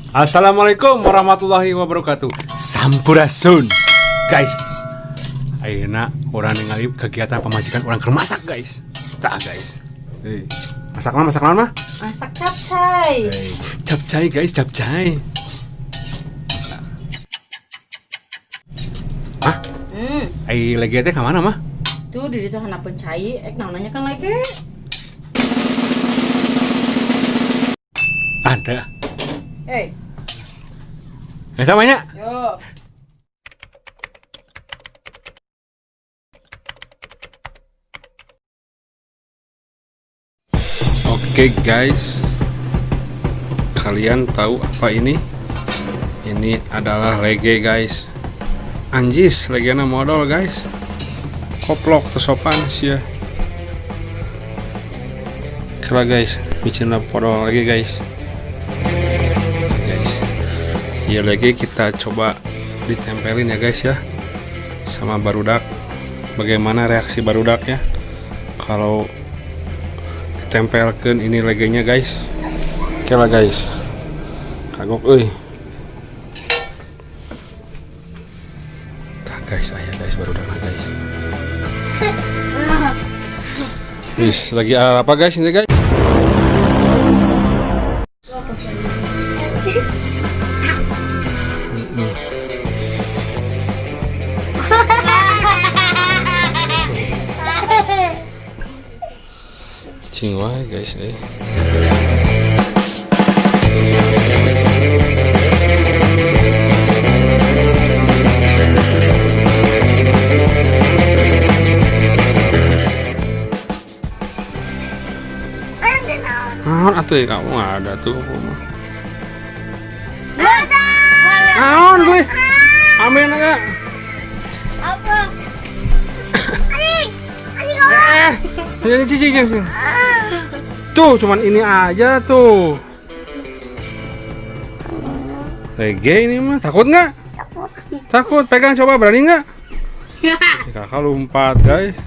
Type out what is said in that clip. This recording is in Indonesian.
Assalamualaikum warahmatullahi wabarakatuh. Sampurasun, guys. Ayeuna orang ningali kegiatan pemajikan orang keur masak, guys. Tak, guys. Masak naon mah? Masak capcay. Capcay, guys, capcay. Hah? Lagi teh ka mana mah? Tuh di ditu hanapeun cai, naonanya kan lagi. Ada. Hey. Samanya? Yo. Oke, guys. Kalian tahu apa ini? Ini adalah lege, guys. Anjis, legena modal, guys. Koplok tuh sopan sih ya. Kira guys, bikin podol lagi, guys. Ya lagi kita coba ditempelin ya guys ya sama barudak. Bagaimana reaksi barudak ya kalau ditempelkan ini legenya guys. Oke lah guys, kagok tah guys, ayah guys barudak lah guys. Wis lagi apa guys ini guys? Cing wae guys atuh kamu ada tuh naon gue amin enggak Apa? Anjing cicing tuh cuman ini aja tuh lege ini mah takut nggak? Takut pegang coba berani nggak? Kakak lompat guys.